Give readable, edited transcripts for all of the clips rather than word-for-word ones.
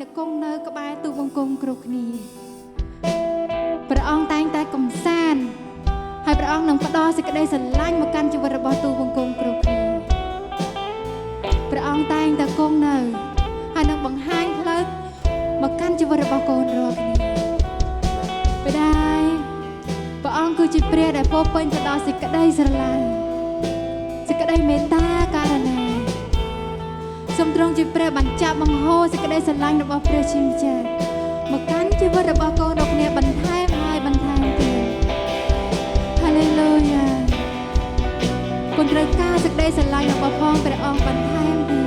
តែគង់នៅក្បែរទូបង្គំគ្រប់គ្នាព្រះអង្គតែងតែកំសាន្តហើយព្រះអង្គនឹងផ្ដល់សេចក្តីស្រឡាញ់មកកាន់ជីវិតរបស់ទូបង្គំគ្រប់គ្នាព្រះអង្គតែងតែគង់នៅហើយនឹងបង្ហាញផ្លូវមកកាន់ជីវិតរបស់កូនរាល់គ្នាបិតាព្រះអង្គគឺជាព្រះដែលពោពេញទៅដោយសេចក្តីស្រឡាញ់សេចក្តីមេត្តាករុណាសូមទ្រង់ជាព្រះបញ្ចប់បង្ហូរសេចក្តីស្រឡាញ់របស់ព្រះជាម្ចាស់មកកាន់ជីវិតរបស់កូនរាល់គ្នាបន្ថែមហើយបន្ថែមទៀតហាឡេលូយ៉ាគុណត្រូវការសេចក្តីស្រឡាញ់របស់ផងព្រះអង្គបន្ថែមទៀត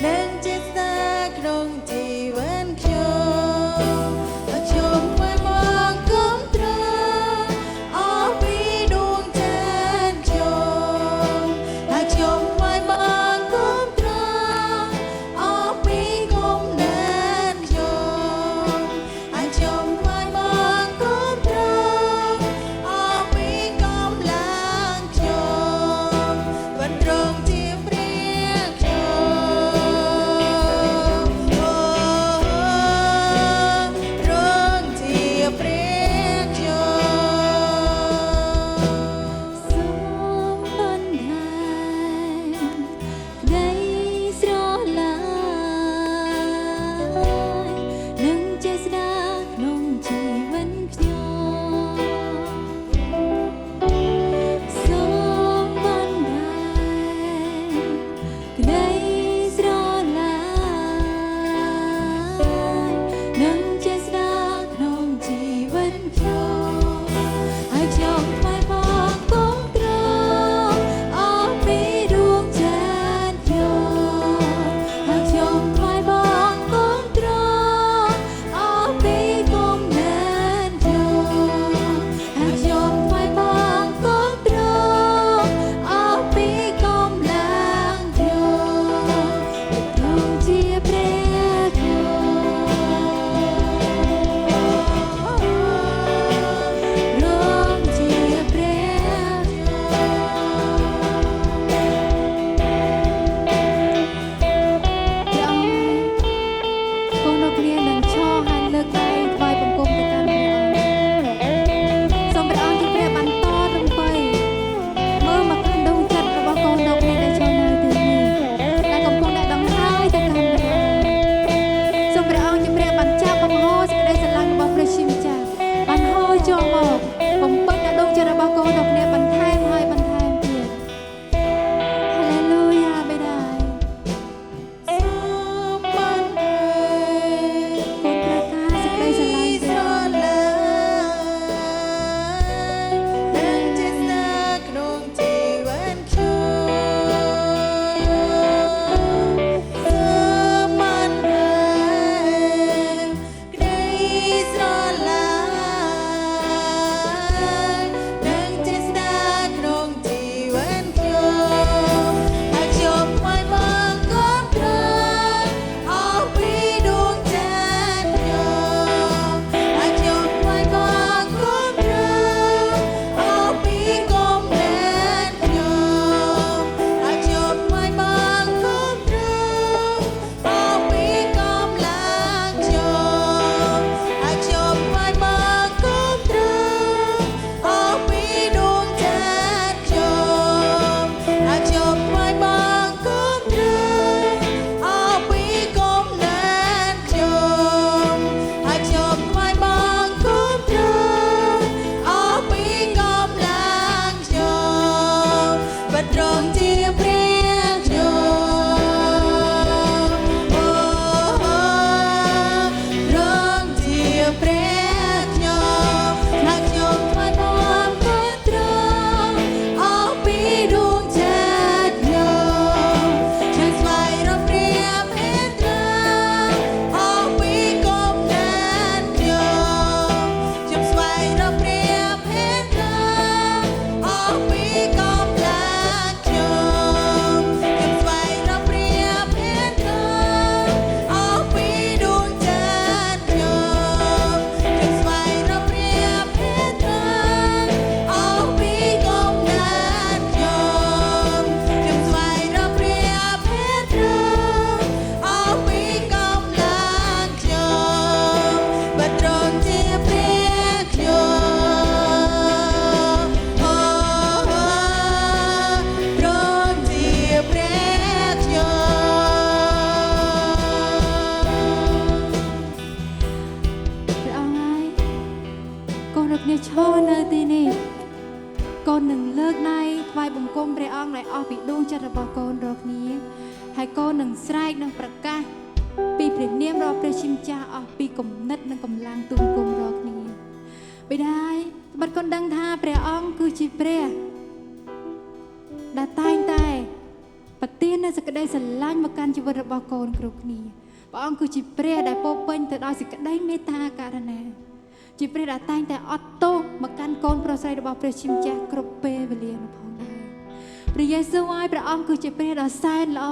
Then just the គ្នាឈរនៅទីនេះកូននឹងលើកដៃថ្វាយបង្គំព្រះអង្គដែលអស់ពីដួងចិត្តរបស់កូនរាល់គ្នាហើយកូននឹងស្រែកនិងប្រកាសពីព្រះនាមរបស់ព្រះជាម្ចាស់អស់ពីគំនិតនិងកម្លាំងទូលគុំរាល់គ្នាបិតាបាត់កូនដឹងថាព្រះអង្គគឺជាព្រះដែលតែងតែប្រទាននូវសេចក្តីស្រឡាញ់មកកាន់ជីវិតរបស់កូនគ្រប់គ្នាព្រះអង្គគឺជាព្រះដែលពោពេញទៅដោយសេចក្តីមេត្តាករុណាជាព្រះដែលតែងតែអត់ទោសមកកាន់កូនប្រុសស្រីរបស់ព្រះជាម្ចាស់គ្រប់ពេលវេលានោះផងដែរព្រះយេស៊ូវហើយព្រះអង្គគឺជាព្រះដ៏សែនល្អ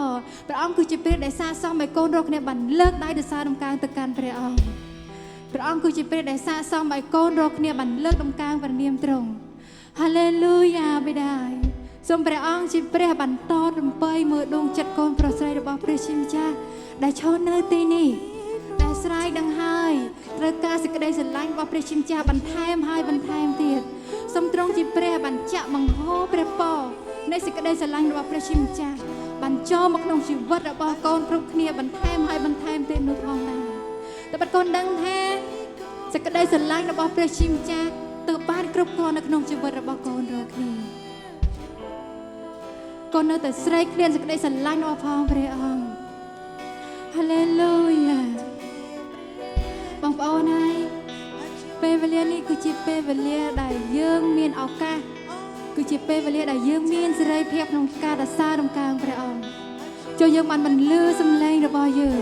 ព្រះអង្គគឺជាព្រះដែលសាកសមឲ្យកូនរាល់គ្នាបានលើកដៃទៅសារដំណើរទៅកាន់ព្រះអង្គព្រះអង្គគឺជាព្រះដែលសាកសមឲ្យកូនរាល់គ្នាបានលើកដំណើរព្រះនាមទ្រង់ហាឡេលូយ៉ាបិតាសូមព្រះអង្គជាព្រះបន្តរំពៃមើលដួងចិត្តកូនប្រុសស្រីរបស់ព្រះជាម្ចាស់ដែលឈរនៅទីនេះដែលស្រ័យដឹងហើយត្រូវការសេចក្តីស្រឡាញ់របស់ព្រះជាម្ចាស់បន្ថែមហើយបន្ថែមទៀតសូមទ្រង់ជាព្រះបញ្ជាក់បង្ហូរព្រះពរនៃសេចក្តីស្រឡាញ់របស់ព្រះជាម្ចាស់បញ្ចូលមកក្នុងជីវិតរបស់កូនគ្រប់គ្នាបន្ថែមហើយបន្ថែមទៀតនោះផងដែរតែបាត់កូនដឹងថាសេចក្តីស្រឡាញ់របស់ព្រះជាម្ចាស់ទើបបានគ្រប់គ្រាន់នៅក្នុងជីវិតរបស់កូនរាល់គ្នាកូននៅតែស្រែកឃ្លានសេចក្តីស្រឡាញ់របស់ផងព្រះអង្គហាឡេលូយ៉ាបងប្អូនហើយពេលវេលានេះគឺជាពេលវេលាដែលយើងមានឱកាសគឺជាពេលវេលាដែលយើងមានសេរីភាពក្នុងការរសារដំណើរព្រះអង្គចូលយើងបានបន្លឺសំឡេងរបស់យើង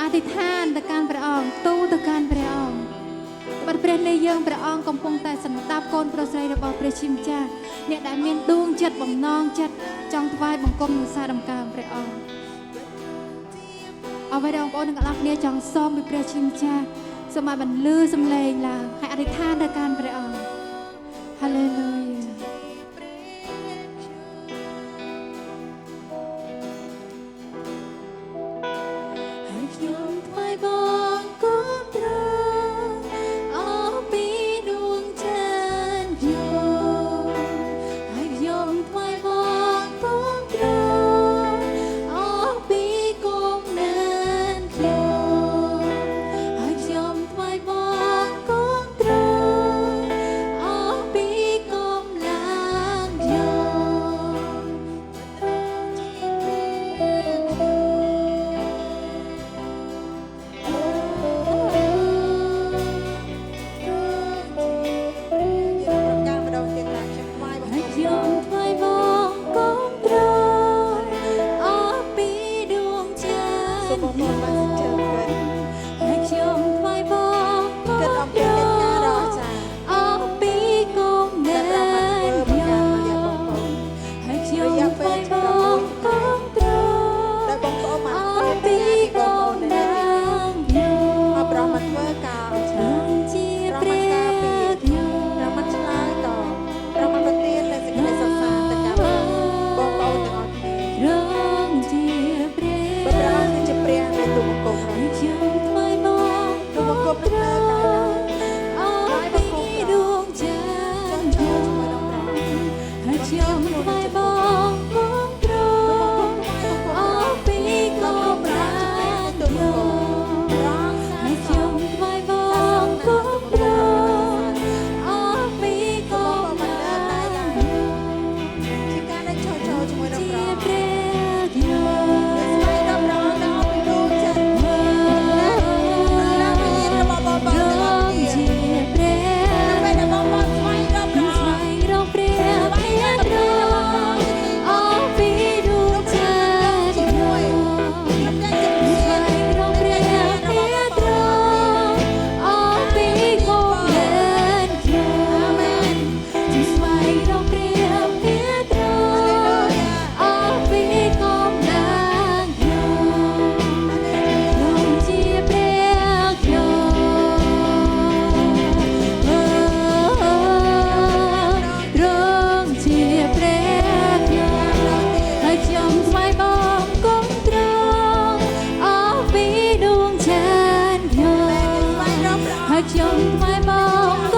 អធិដ្ឋានទៅកាន់ព្រះអង្គទូលទៅកាន់ព្រះអង្គបាត់ព្រះនៃយើងព្រះអង្គកំពុងតែសម្ដាប់កូនប្រុសស្រីរបស់ព្រះជាម្ចាស់អ្នកដែលមានដួងចិត្តបំណងចិត្តចង់ថ្វាយបង្គំនិងសារដំណើរព្រះអង្គអ្វីដែលបងប្អូនទាំងអស់គ្នាចង់សូមពីព្រះជាម្ចាស់សូមឲ្យបន្លឺសំឡេងឡើងហើយអធិដ្ឋានទៅកាន់ព្រះអង្គហាឡេលូយ៉ាហើយខ្ញុំថ្វាយបង្គំទ្រង់អស់ពីដួងចិត្តខ្ញុំហើយខ្ញុំថ្វាយបង្គំទ្រង់អស់ពីគំនិតខ្ញុំហើយខ្ញុំថ្វាយបង្គំទ្រង់អស់ពីកម្លាំងខ្ញុំថ្វាយបង្គំទ្រង់អស់ពីដួងចិត្តហើយខ្ញុំថ្វាយបង្គំទ្រង់អស់ពីគំនិតខ្ញុំហើយខ្ញុំថ្វាយបង្គំទ្រង់អស់ពីគំនិតខ្ញុំអប្រមធ្វើការទ្រង់ជាព្រះខ្ញុំប្រមឆ្លើយតបប្រមប្រទាននៅសេចក្តីសរសើរទៅកាន់បងប្អូនទាំងអស់គ្នាទ្រង់ជាព្រះព្រះគឺជាព្រះនៃទូបង្គំខ្ញុំថ្វាយបង្គំទ្រង់អស់ពីដួងចិត្តខ្ញុំហើយខ្ញុំថ្វាយបង្គំទ្រង់អស់ពីកម្លាំងខ្ញុំហើយខ្ញុំថ្វាយបង្គំទ្រង់អស់ពីកម្លាំងជាការដែលចូលជាមួយនឹងព្រះខ្ញុំស្វែងរកព្រះអង្គពីដួងចិត្តและវិញ្ញាណរបស់បងប្អូនទាំងអស់គ្នាជាព្រះដើម្បីដែលបងប្អូនស្វែងរកព្រះស្វែងរកព្រះព្រះទ្រង់អស់ពីដួងចិត្តខ្ញុំស្វែងរកព្រះព្រះទ្រង់អស់ពីគំនិតខ្ញុំស្វែងរកព្រះព្រះទ្រង់អស់ពីកម្លាំងខ្ញុំជាព្រះខ្ញុំទ្រង់ជាព្រះខ្ញុំហើយខ្ញុំថ្វាយបង្គំទ្រង់អស់ពីដួងចិត្តខ្ញុំហើយខ្ញុំថ្វាយបង្គ